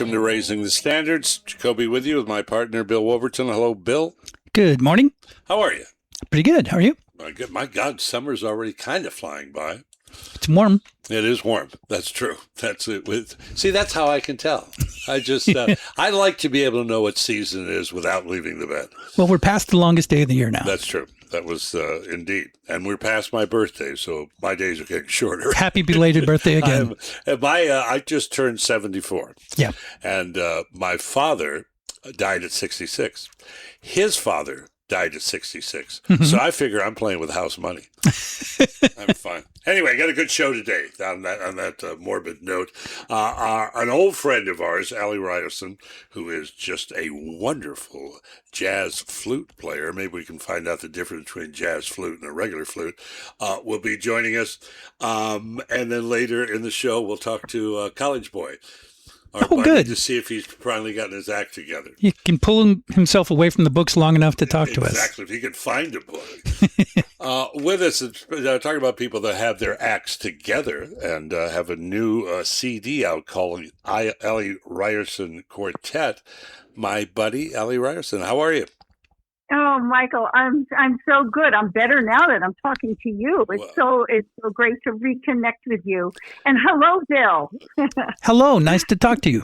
welcome to Raising the Standards. Jacoby with you with my partner, Bill Wolverton. Hello, Bill. Good morning. How are you? Pretty good. How are you? My God, summer's already kind of flying by. It's warm. It is warm. That's true. That's it. See, that's how I can tell. I just, I like to be able to know what season it is without leaving the bed. Well, we're past the longest day of the year now. That's true. That was indeed. And we're past my birthday, so my days are getting shorter. Happy belated birthday again. I just turned 74. Yeah. And my father died at 66. His father died at 66. Mm-hmm. So I figure I'm playing with house money. I'm fine. Anyway, got a good show today on that morbid note. An old friend of ours, Ali Ryerson, who is just a wonderful jazz flute player. Maybe we can find out the difference between jazz flute and a regular flute. Will be joining us. And then later in the show, we'll talk to College Boy. Good. To see if he's finally gotten his act together. He can pull himself away from the books long enough to talk to us. Exactly. If he can find a book. With us, talking about people that have their acts together and have a new CD out called Aly Ryerson Quartet. My buddy, Aly Ryerson. How are you? Oh, Michael, I'm so good. I'm better now that I'm talking to you. It's so great to reconnect with you. And hello, Bill. Hello, nice to talk to you.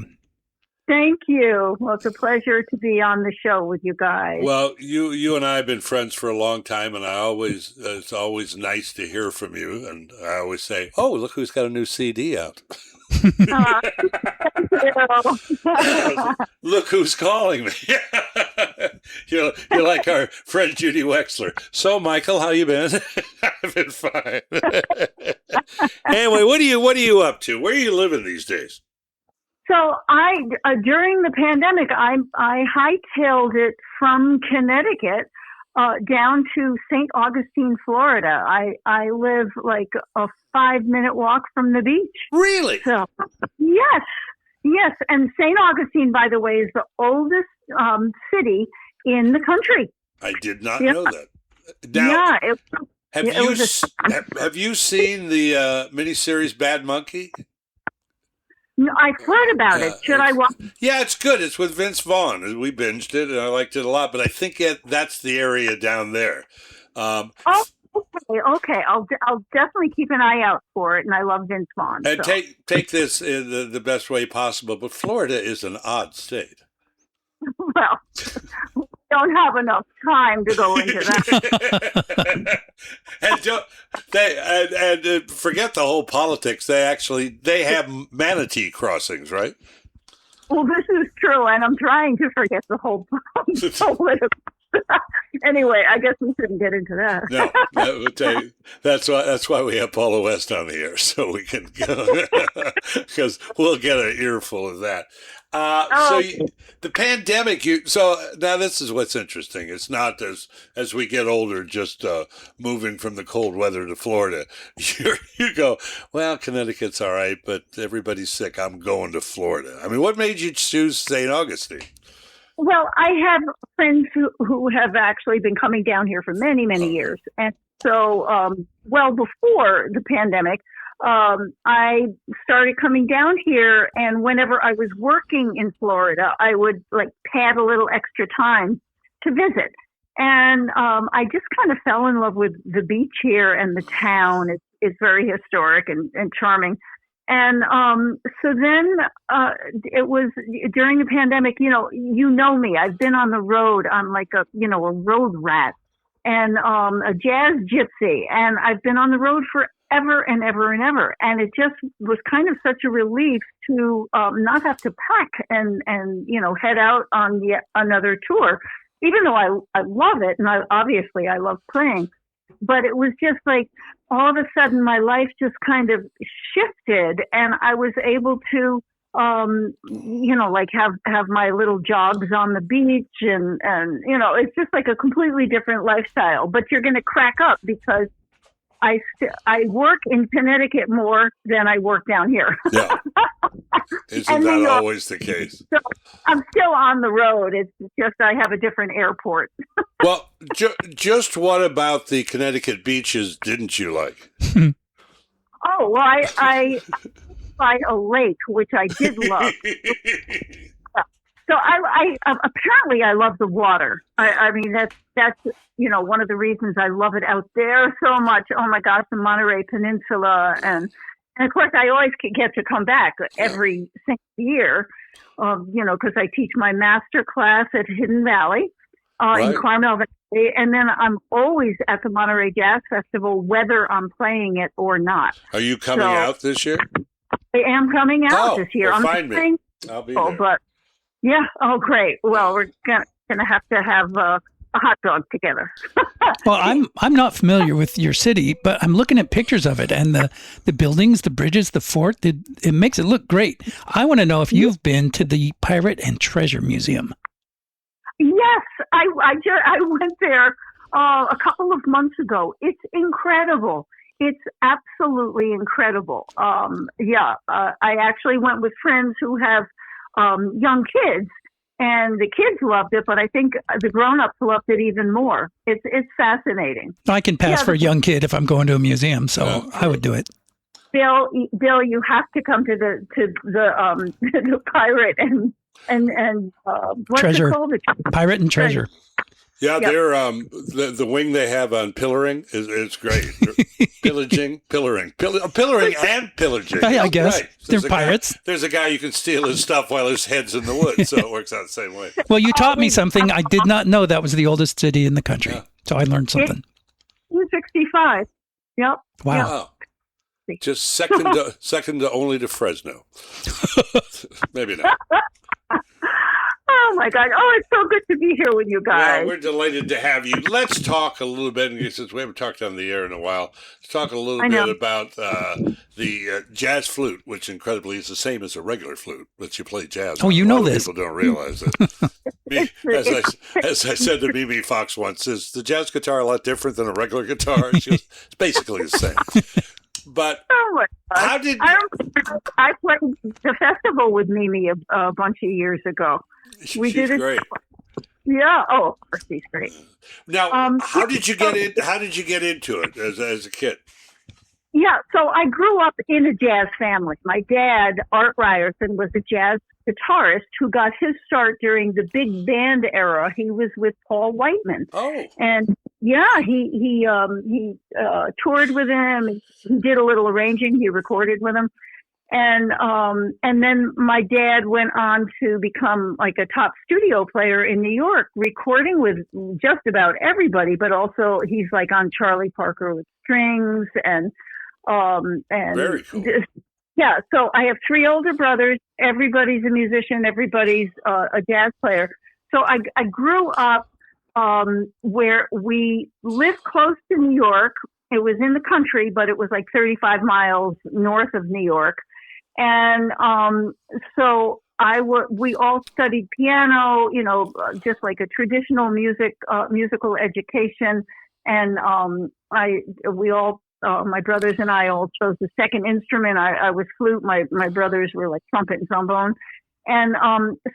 Thank you. Well, it's a pleasure to be on the show with you guys. Well, you and I have been friends for a long time, and it's always nice to hear from you. And I always say, "Oh, look who's got a new CD out." Look who's calling me. You're like our friend Judy Wexler. So, Michael, how you been? I've been fine. Anyway, what are you up to? Where are you living these days? So during the pandemic, I hightailed it from Connecticut down to St. Augustine, Florida. I live like a 5-minute walk from the beach. Really? So, yes. And St. Augustine, by the way, is the oldest city in the country. I did not know that. Now, have you seen the miniseries Bad Monkey? No, I've heard about it. Should I watch? Yeah, it's good. It's with Vince Vaughn. We binged it, and I liked it a lot. But I think that's the area down there. Okay. I'll definitely keep an ide out for it, and I love Vince Vaughn. And take this in the best way possible. But Florida is an odd state. Well, we don't have enough time to go into that. and forget the whole politics. They have manatee crossings, right? Well, this is true, and I'm trying to forget the whole political. Anyway, I guess we shouldn't get into that. No, that's why we have Paula West on the air, so we can go, because we'll get an earful of that. The pandemic. So now this is what's interesting. It's not as we get older, just moving from the cold weather to Florida. You go, well, Connecticut's all right, but everybody's sick. I'm going to Florida. I mean, what made you choose St. Augustine? Well, I have friends who have actually been coming down here for many, many years. And so, well before the pandemic, I started coming down here, and whenever I was working in Florida, I would pad a little extra time to visit. And I just kind of fell in love with the beach here, and the town is very historic and charming. And so then it was during the pandemic, you know me. I've been on the road. I'm like a road rat and a jazz gypsy. And I've been on the road forever and ever and ever. And it just was kind of such a relief to not have to pack and head out on another tour, even though I love it. And I love playing. But it was just like all of a sudden my life just kind of shifted, and I was able to, have my little jogs on the beach, and it's just like a completely different lifestyle. But you're going to crack up because I work in Connecticut more than I work down here. Yeah. Isn't that always the case? So I'm still on the road. It's just I have a different airport. Well, just what about the Connecticut beaches didn't you like? Oh, well, by a lake, which I did love. So I apparently I love the water. I mean, that's one of the reasons I love it out there so much. Oh my gosh, the Monterey Peninsula, and of course I always get to come back every single year, because I teach my master class at Hidden Valley in Carmel Valley, and then I'm always at the Monterey Jazz Festival, whether I'm playing it or not. Are you coming out this year? I am coming out this year. Well, find me. I'll be there. But yeah. Oh, great. Well, we're gonna have to have a hot dog together. Well, I'm not familiar with your city, but I'm looking at pictures of it, and the buildings, the bridges, the fort. It makes it look great. I want to know if you've been to the Pirate and Treasure Museum. Yes, I went there a couple of months ago. It's incredible. It's absolutely incredible. I actually went with friends who have young kids, and the kids loved it, but I think the grown-ups loved it even more. It's fascinating. I can pass for a young kid if I'm going to a museum, so I would do it. Bill, you have to come to the Pirate and what's Treasure. it called? Pirate and Treasure. Yeah, they're the wing they have on pillaring is great. Pillaring and pillaging. I guess. Right. They're pirates. There's a guy you can steal his stuff while his head's in the woods, so it works out the same way. Well, you taught me something. I did not know that was the oldest city in the country. Yeah. So I learned something. 1965. Yep. Wow. Yep. Just second to only to Fresno. Maybe not. Oh my God! Oh, it's so good to be here with you guys. Well, we're delighted to have you. Let's talk a little bit, since we haven't talked on the air in a while. Let's talk a little bit about the jazz flute, which incredibly is the same as a regular flute, but you play jazz. Oh, you know this. People don't realize it. As I said to BB Fox once, is the jazz guitar a lot different than a regular guitar? She goes, it's basically the same. But how did I played the festival with Mimi a bunch of years ago? She's great. Yeah. Oh, of course, she's great. Now, how did you get in? How did you get into it as a kid? Yeah. So I grew up in a jazz family. My dad, Art Ryerson, was a jazz guitarist who got his start during the big band era. He was with Paul Whiteman. Oh. And yeah, he toured with him. He did a little arranging. He recorded with him. And then my dad went on to become like a top studio player in New York, recording with just about everybody, but also he's like on Charlie Parker with strings and very cool. Yeah. So I have three older brothers. Everybody's a musician. Everybody's a jazz player. So I grew up where we lived close to New York. It was in the country, but it was like 35 miles north of New York. And so we all studied piano, just like a traditional musical education. And my brothers and I all chose the second instrument. I was flute. My brothers were like trumpet and trombone. And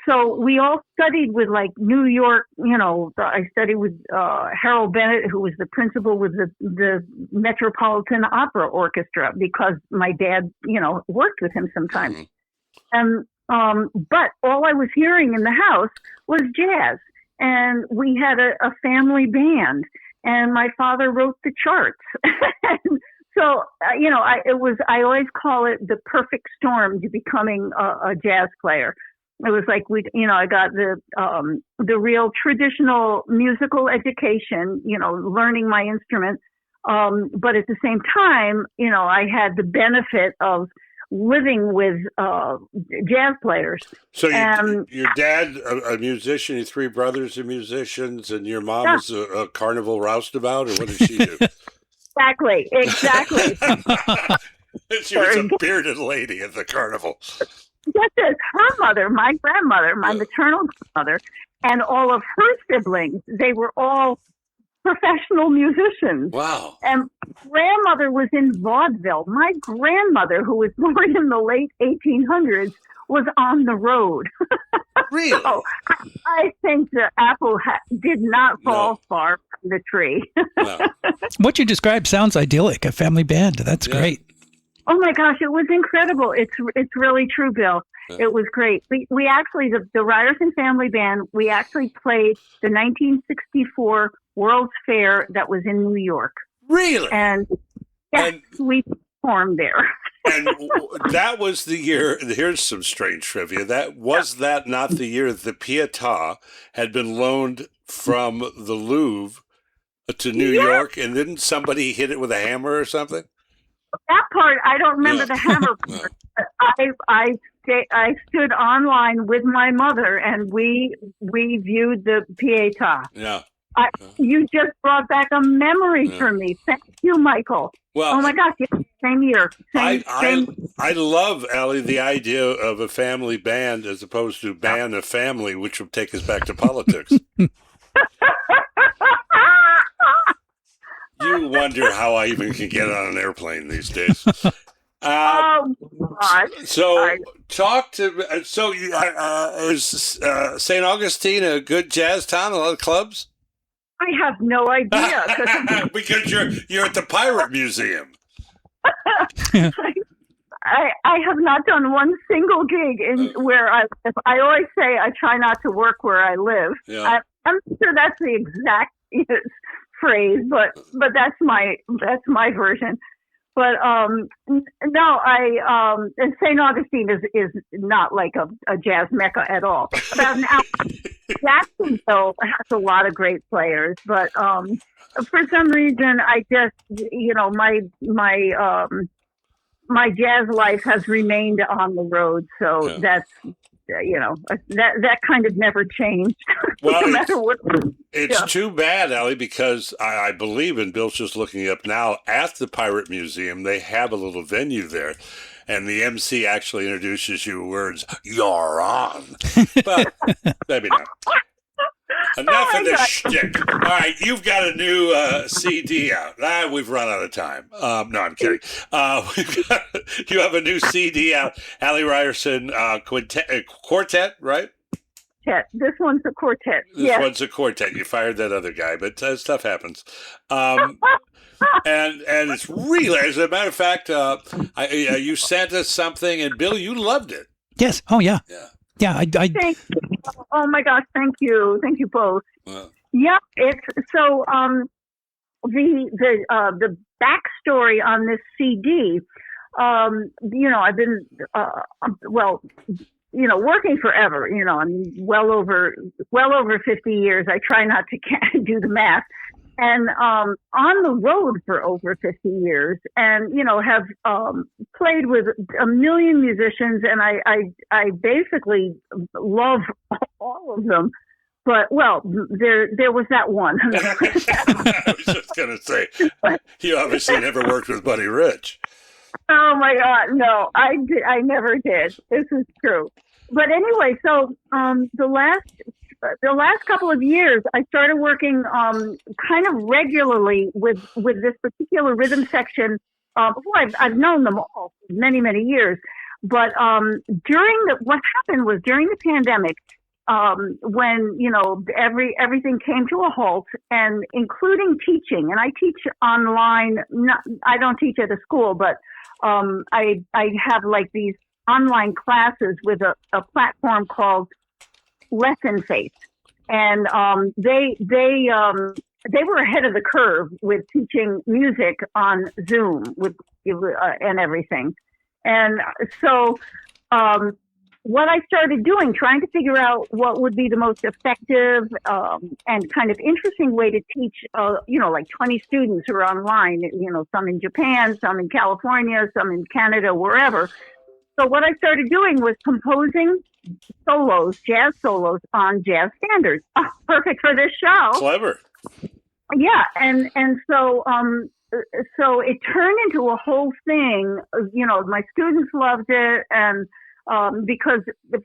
so we all studied with like New York, I studied with Harold Bennett, who was the principal with the Metropolitan Opera Orchestra, because my dad, worked with him sometimes. And but all I was hearing in the house was jazz. And we had a family band, and my father wrote the charts. And so, I always call it the perfect storm to becoming a jazz player. It was like I got the real traditional musical education, learning my instrument. But at the same time, I had the benefit of living with jazz players. So your dad, a musician, your three brothers are musicians, and your mom is a carnival roustabout, or what did she do? Exactly. She was a bearded lady at the carnival. This is her mother, my grandmother, my maternal grandmother, and all of her siblings. They were all professional musicians. Wow. And grandmother was in vaudeville. My grandmother, who was born in the late 1800s, was on the road. Really? So I think the apple did not fall far from the tree. No. What you described sounds idyllic, a family band. That's great. Oh my gosh, it was incredible. It's really true, Bill. Yeah. It was great. We actually, the Ryerson Family Band, we actually played the 1964 World's Fair that was in New York. Really? And yes, we performed there. And that was the year. Here's some strange trivia. That not the year the Pietà had been loaned from the Louvre to New York, and didn't somebody hit it with a hammer or something? That part, I don't remember the hammer part. I stood online with my mother, and we viewed the Pietà. Yeah. You just brought back a memory for me. Thank you, Michael. Well, oh my gosh, same year. I love, Aly, the idea of a family band as opposed to band a family, which would take us back to politics. You wonder how I even can get on an airplane these days. Oh, God. So, is St. Augustine a good jazz town? A lot of clubs? I have no idea. Because you're at the Pirate Museum. I have not done one single gig where I always say I try not to work where I live. Yeah. I'm sure that's the exact phrase, but that's my version. But no, and St. Augustine is not like a jazz mecca at all. About an hour. Jacksonville has a lot of great players, but for some reason, I just my jazz life has remained on the road, so that's that kind of never changed. Well, no matter what. It's too bad, Aly, because I believe, and Bill's just looking it up now, at the Pirate Museum, they have a little venue there, and the MC actually introduces you words, "You're on." But maybe not. Enough of this shtick. All right, you've got a new CD out. We've run out of time. No, I'm kidding. You have a new CD out, Aly Ryerson Quartet, right? This one's a quartet. This one's a quartet. You fired that other guy, but stuff happens. And it's really, as a matter of fact, you sent us something, and Bill, you loved it. Yes. Oh, yeah. Yeah. I Thank you. Oh my gosh! Thank you both. Wow. Yeah, it's so. The backstory on this CD. I've been working forever. I mean, well over 50 years. I try not to do the math. And on the road for over 50 years, and have played with a million musicians, and I basically love all of them. But there was that one. I was just gonna say, you obviously never worked with Buddy Rich. Oh my God, no, I never did. This is true. But anyway, so the last couple of years, I started working kind of regularly with this particular rhythm section. I've known them all for many, many years. But what happened was during the pandemic, when everything came to a halt, and including teaching, and I teach online. I don't teach at a school, but I have like these online classes with a platform called Lesson Face, and they were ahead of the curve with teaching music on Zoom and everything. And so what I started doing, trying to figure out what would be the most effective and kind of interesting way to teach, like 20 students who are online, some in Japan, some in California, some in Canada, wherever. So what I started doing was composing jazz solos on jazz standards. Oh, perfect for this show. Clever. Yeah, and so it turned into a whole thing. My students loved it, and because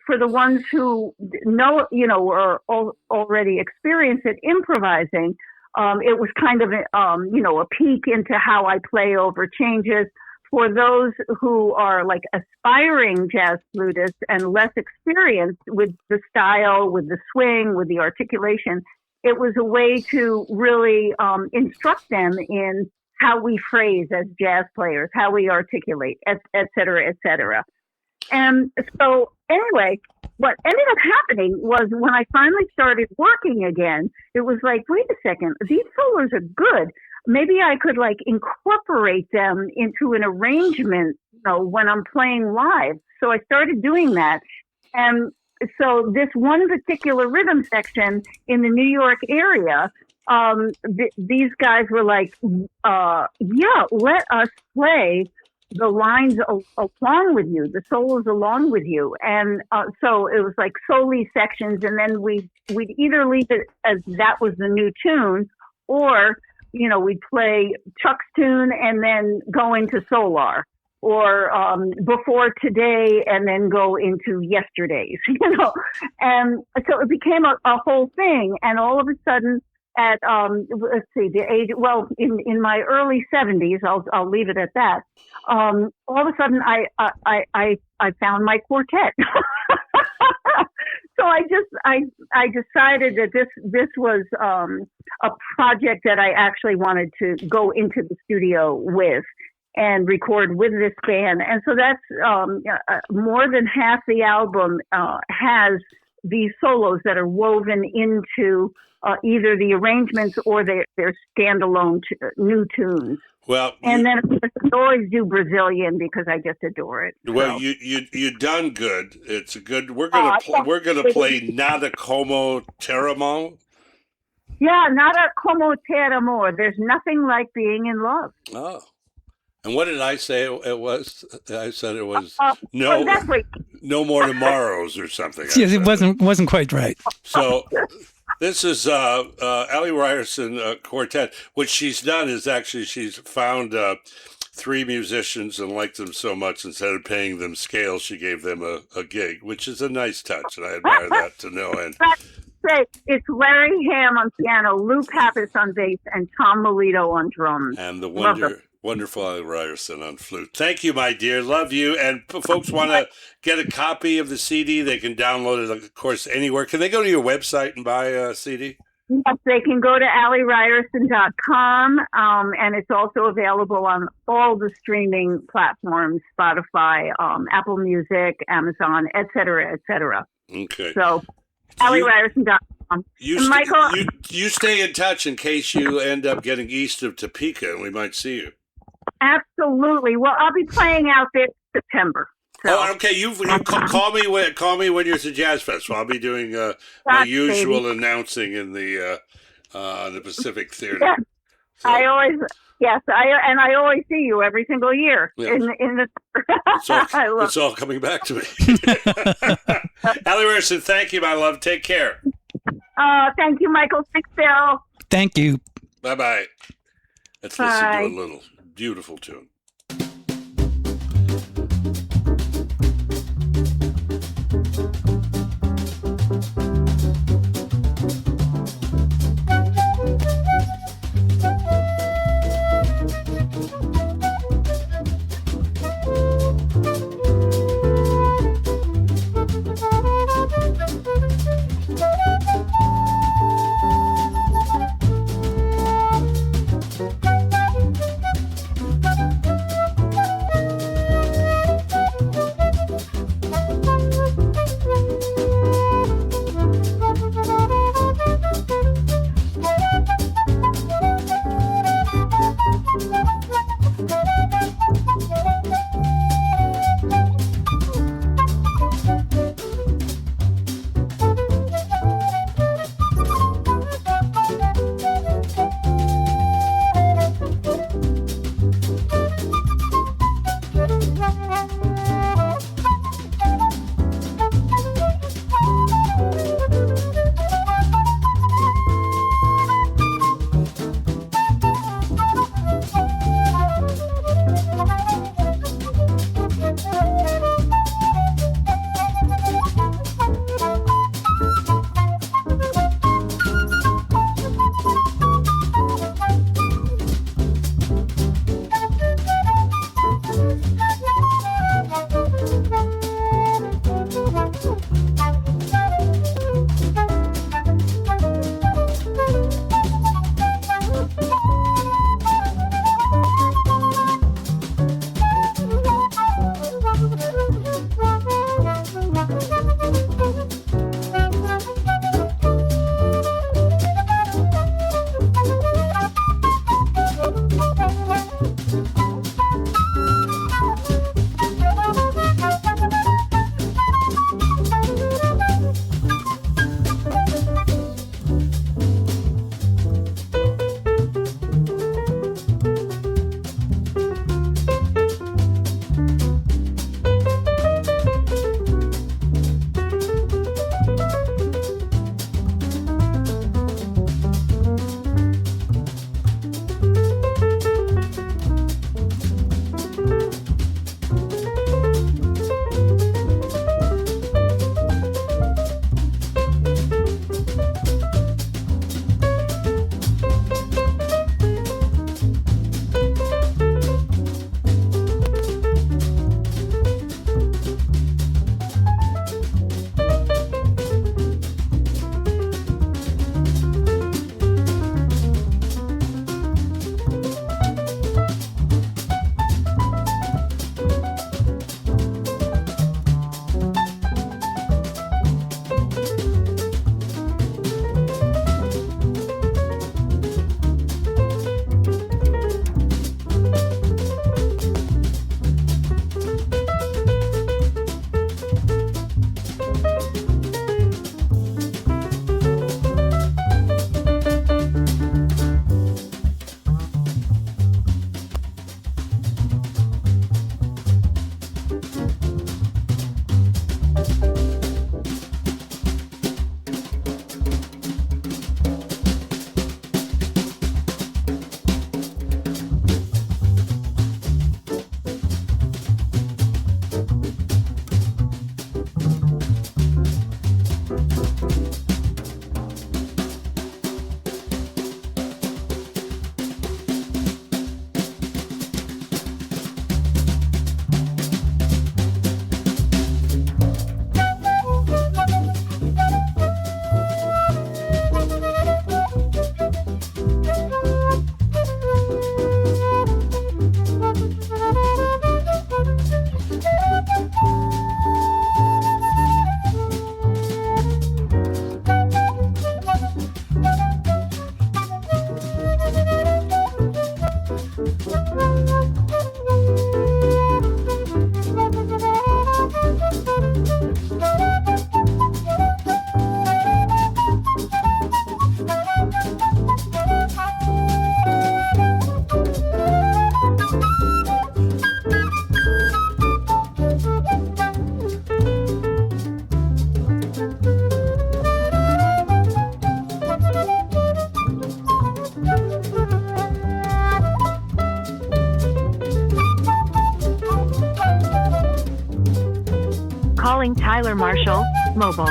for the ones who know, or already experienced it improvising, it was kind of a peek into how I play over changes. For those who are like aspiring jazz flutists and less experienced with the style, with the swing, with the articulation, it was a way to really instruct them in how we phrase as jazz players, how we articulate, et cetera, et cetera. And so anyway, what ended up happening was when I finally started working again, it was like, wait a second, these solos are good. Maybe I could like incorporate them into an arrangement, when I'm playing live. So I started doing that. And so this one particular rhythm section in the New York area, these guys were like, yeah, let us play the lines along with you, the solos along with you. And so it was like soli sections, and then we'd either leave it as that was the new tune, or, we'd play Chuck's tune and then go into Solar, or Before Today and then go into Yesterday's, And so it became a whole thing. And all of a sudden, at let's see, the age, well, in my early 70s, I'll leave it at that. All of a sudden, I found my quartet. So I decided that this was a project that I actually wanted to go into the studio with and record with this band. And so that's more than half the album has these solos that are woven into either the arrangements or their standalone new tunes. Well, and then of course I always do Brazilian because I just adore it. Well, so. you done good. It's a good. We're gonna play Nada Como Teramo. Yeah, Nada Como Teramo. There's nothing like being in love. Oh. And what did I say it was? I said it was no more tomorrows or something. Yes, it wasn't quite right. So this is Aly Ryerson Quartet. What she's done is actually she's found 3 musicians and liked them so much, instead of paying them scales, she gave them a gig, which is a nice touch, and I admire that to no end. It's Larry Ham on piano, Lou Pappas on bass, and Tom Melito on drums. And the wonderful Aly Ryerson on flute. Thank you, my dear. Love you. And if folks want to get a copy of the CD, they can download it, of course, anywhere. Can they go to your website and buy a CD? Yes, they can go to AlyRyerson.com, and it's also available on all the streaming platforms, Spotify, Apple Music, Amazon, et cetera, et cetera. Okay. So, AlyRyerson.com. You stay in touch in case you end up getting east of Topeka, and we might see you. Absolutely. Well, I'll be playing out there in September. So. Oh, okay. You call me when you're at the Jazz Festival. I'll be doing my usual announcing in the Pacific Theater. Yeah. So. I always see you every single year in the. It's all coming back to me. Aly Ryerson, thank you, my love. Take care. Thank you, Michael Sixbill. Thank you. Bye-bye. Let's listen to a little beautiful tune. Calling Tyler Marshall, mobile.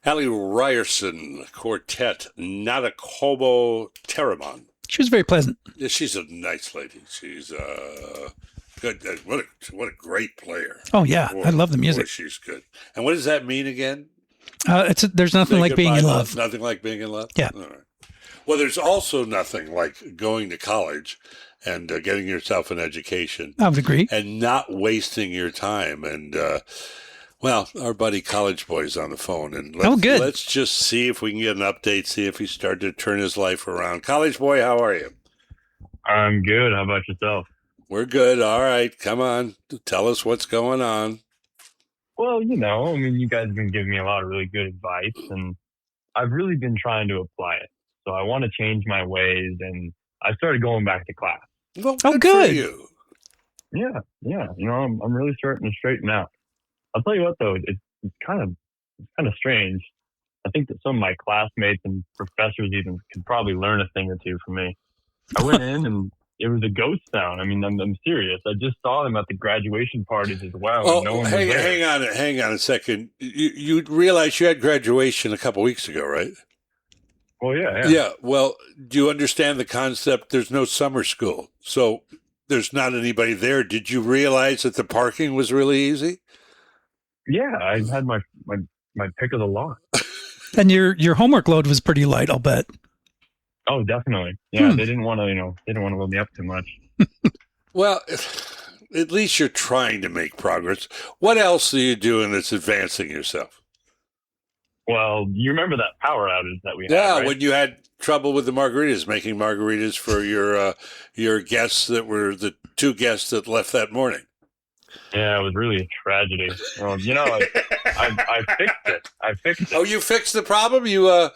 Aly Ryerson Quartet, Natakobo Teramon. She was very pleasant. Yeah, she's a nice lady. She's good. What a great player. Oh, yeah. Boy, I love the music. Boy, she's good. And what does that mean again? There's nothing like being in love. Nothing like being in love? Yeah. All right. Well, there's also nothing like going to college and getting yourself an education. I would agree. And not wasting your time. And, well, our buddy College Boy's on the phone. And let's just see if we can get an update, see if he started to turn his life around. College Boy, how are you? I'm good. How about yourself? We're good. All right. Come on. Tell us what's going on. Well, you guys have been giving me a lot of really good advice, and I've really been trying to apply it. So I want to change my ways, and I started going back to class. Well, good. For you. Yeah. I'm really starting to straighten out. I'll tell you what, though, it's kind of strange. I think that some of my classmates and professors even could probably learn a thing or two from me. I went in and it was a ghost town. I mean, I'm serious. I just saw them at the graduation parties as well. Oh, and no one was there. hang on a second. You realize you had graduation a couple weeks ago, right? Well, yeah. Yeah. Well, do you understand the concept? There's no summer school, so there's not anybody there. Did you realize that the parking was really easy? Yeah, I had my pick of the lot. And your homework load was pretty light, I'll bet. Oh, definitely. Yeah, they didn't want to load me up too much. Well, at least you're trying to make progress. What else are you doing that's advancing yourself? Well, you remember that power outage that we had, Yeah, right? when you had trouble with the margaritas, making margaritas for your guests that were the two guests that left that morning. Yeah, it was really a tragedy. Well, I fixed it. Oh, you fixed the problem? You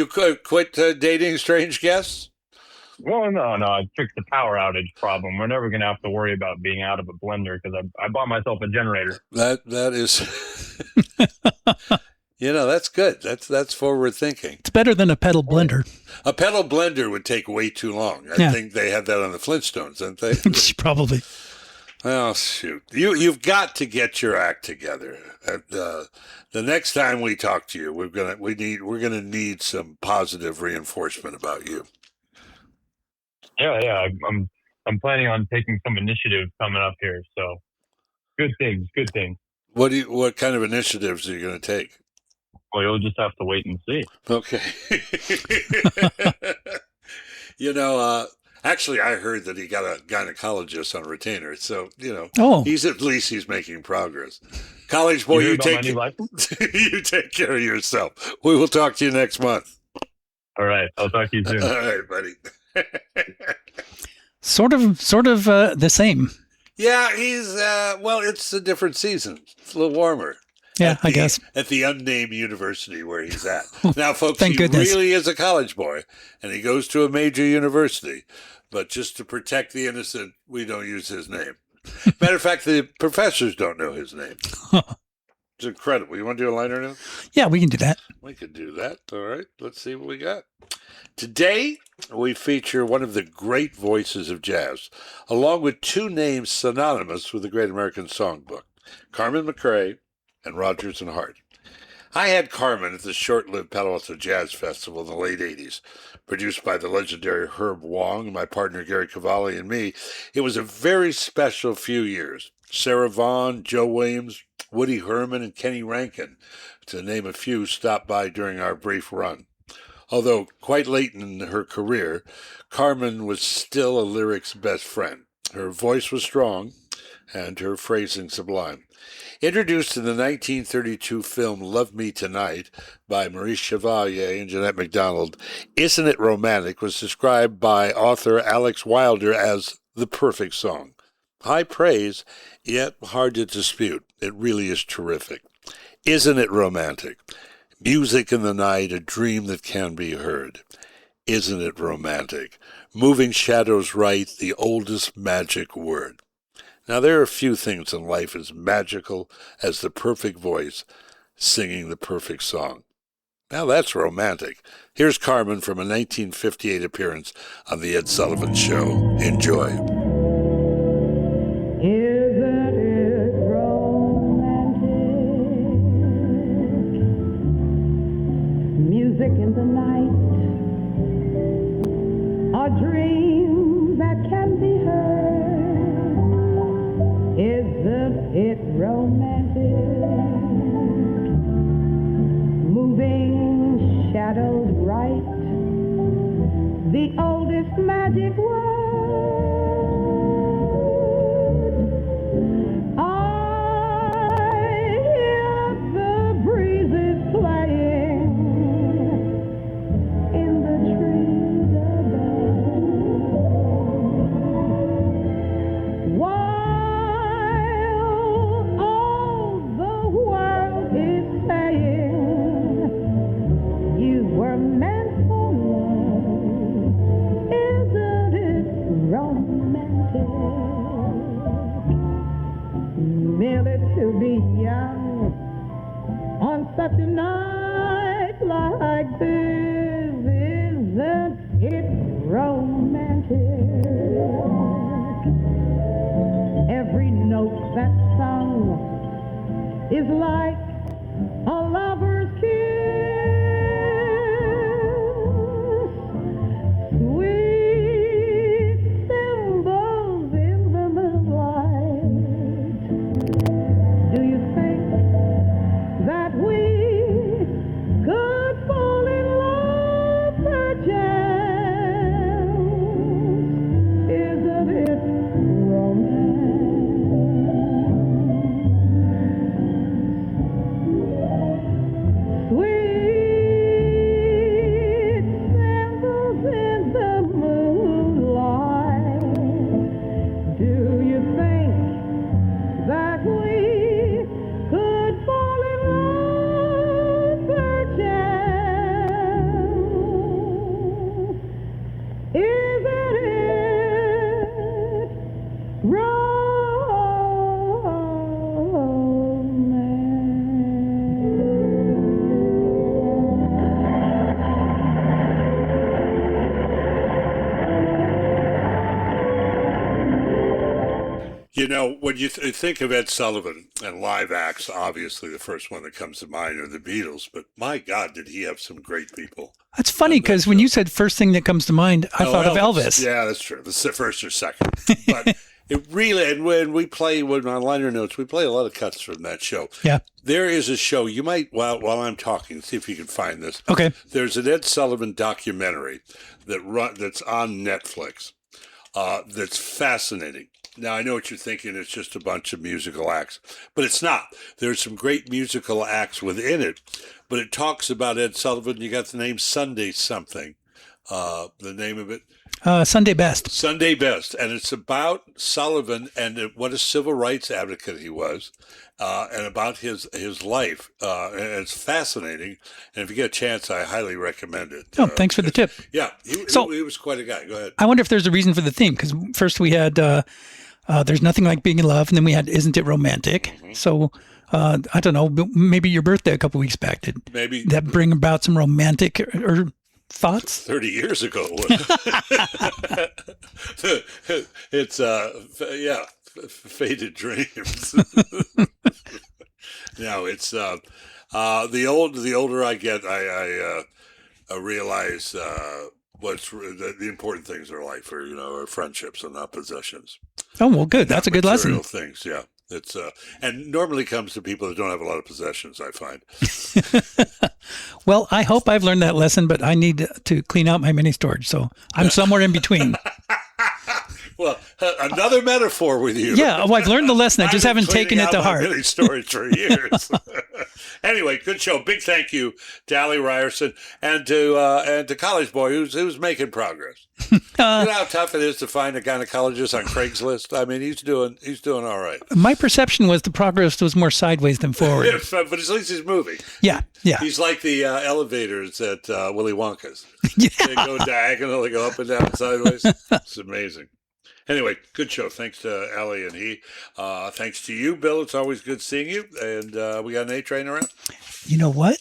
quit dating strange guests? Well, no, I fixed the power outage problem. We're never going to have to worry about being out of a blender because I bought myself a generator. That is, that's good. That's forward thinking. It's better than a pedal blender. A pedal blender would take way too long. I think they had that on the Flintstones, didn't they? Probably. Oh, shoot. You've got to get your act together. The next time we talk to you, we're gonna need some positive reinforcement about you. Yeah. I'm planning on taking some initiative coming up here. So good things. What kind of initiatives are you going to take? Well, you'll just have to wait and see. Okay. Actually, I heard that he got a gynecologist on retainer, so he's making progress. College Boy, you take care of yourself. We will talk to you next month. All right, I'll talk to you soon. All right, buddy. Sort of the same. Yeah, he's it's a different season. It's a little warmer. Yeah, I guess. At the unnamed university where he's at. Now, folks, Thank goodness. Really is a college boy, and he goes to a major university. But just to protect the innocent, we don't use his name. Matter of fact, the professors don't know his name. It's incredible. You want to do a liner now? Yeah, we can do that. We could do that. All right. Let's see what we got. Today, we feature one of the great voices of jazz, along with two names synonymous with the Great American Songbook, Carmen McRae and Rodgers and Hart. I had Carmen at the short-lived Palo Alto Jazz Festival in the late 80s, produced by the legendary Herb Wong, my partner Gary Cavalli, and me. It was a very special few years. Sarah Vaughan, Joe Williams, Woody Herman, and Kenny Rankin, to name a few, stopped by during our brief run. Although quite late in her career, Carmen was still a lyric's best friend. Her voice was strong, and her phrasing sublime. Introduced in the 1932 film Love Me Tonight by Maurice Chevalier and Jeanette MacDonald, Isn't It Romantic was described by author Alex Wilder as the perfect song. High praise, yet hard to dispute. It really is terrific. Isn't it romantic? Music in the night, a dream that can be heard. Isn't it romantic? Moving shadows right, the oldest magic word. Now, there are few things in life as magical as the perfect voice singing the perfect song. Now, that's romantic. Here's Carmen from a 1958 appearance on The Ed Sullivan Show. Enjoy. Isn't it romantic? Music in the night, a dream that can be heard. Isn't it romantic? Moving shadows bright, the oldest magic word. Such a night like this, isn't it romantic? Every note that's sung is like a lover's kiss. Sweet symbols in the moonlight. Do you think that we could fall in love perchance? Isn't it romance? Sweet symbols in the moonlight. Do you think that we could fall in love perchance? Isn't it You know, when you think of Ed Sullivan and live acts, obviously the first one that comes to mind are the Beatles, but my God, did he have some great people. That's funny because when you said first thing that comes to mind, I thought of Elvis. Yeah, that's true. This is the first or second. But it really, and when we play, when on Liner Notes, we play a lot of cuts from that show. Yeah. There is a show, you might, while I'm talking, see if you can find this. Okay. There's an Ed Sullivan documentary that's on Netflix that's fascinating. Now, I know what you're thinking. It's just a bunch of musical acts, but it's not. There's some great musical acts within it, but it talks about Ed Sullivan. You got the name Sunday something, the name of it. Sunday Best. Sunday Best. And it's about Sullivan and what a civil rights advocate he was, and about his life. And it's fascinating. And if you get a chance, I highly recommend it. Oh, thanks for the tip. Yeah, he was quite a guy. Go ahead. I wonder if there's a reason for the theme, because first we had There's Nothing Like Being in Love, and then we had Isn't It Romantic? Mm-hmm. So I don't know, maybe your birthday a couple weeks back did that bring about some romantic or thoughts? 30 years ago. It's faded dreams. No, it's the older I get, I realize what's the important things in life are friendships and not possessions. Oh, well, good. That's a good lesson. Things, yeah. It's and normally comes to people that don't have a lot of possessions, I find. Well, I hope I've learned that lesson, but I need to clean out my mini storage, so I'm somewhere in between. Well, another metaphor with you. Yeah, well, I've learned the lesson. I just haven't taken it to heart. Mini storage for years. Anyway, good show. Big thank you to Aly Ryerson and to College Boy, who's making progress. You know how tough it is to find a gynecologist on Craigslist? I mean, he's doing all right. My perception was the progress was more sideways than forward. But at least he's moving. Yeah. He's like the elevators at Willy Wonka's. Yeah. They go diagonal, they go up and down sideways. It's amazing. Anyway, good show. Thanks to Aly and he. Thanks to you, Bill. It's always good seeing you. And we got an A train around? You know what?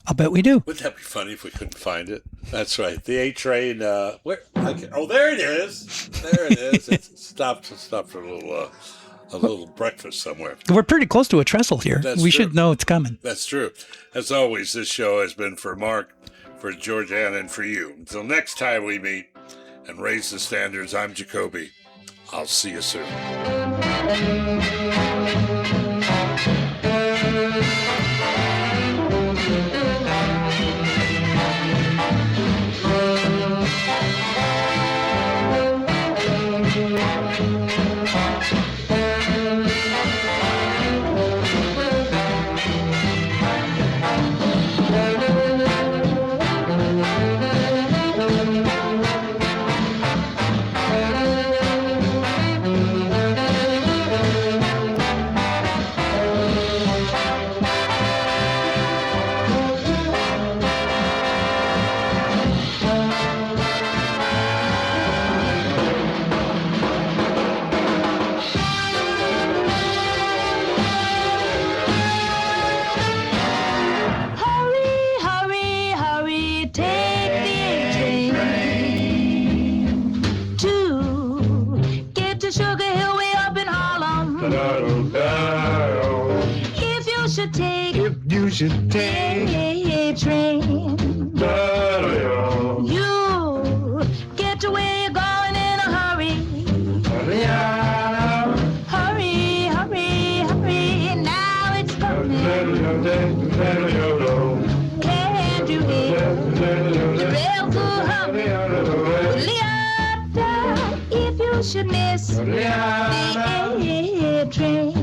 I'll bet we do. Wouldn't that be funny if we couldn't find it? That's right. The A train. Where? There it is. There it is. It stopped for a little breakfast somewhere. We're pretty close to a trestle here. We should know it's coming. That's true. As always, this show has been for Mark, for Georgiana, and for you. Until next time we meet and raise the standards, I'm Jacoby. I'll see you soon. Should take a train. You get to where you're going in a hurry. Hurry, hurry, hurry. Now it's coming. Can't you hear the rails go humming? If you should miss the A train.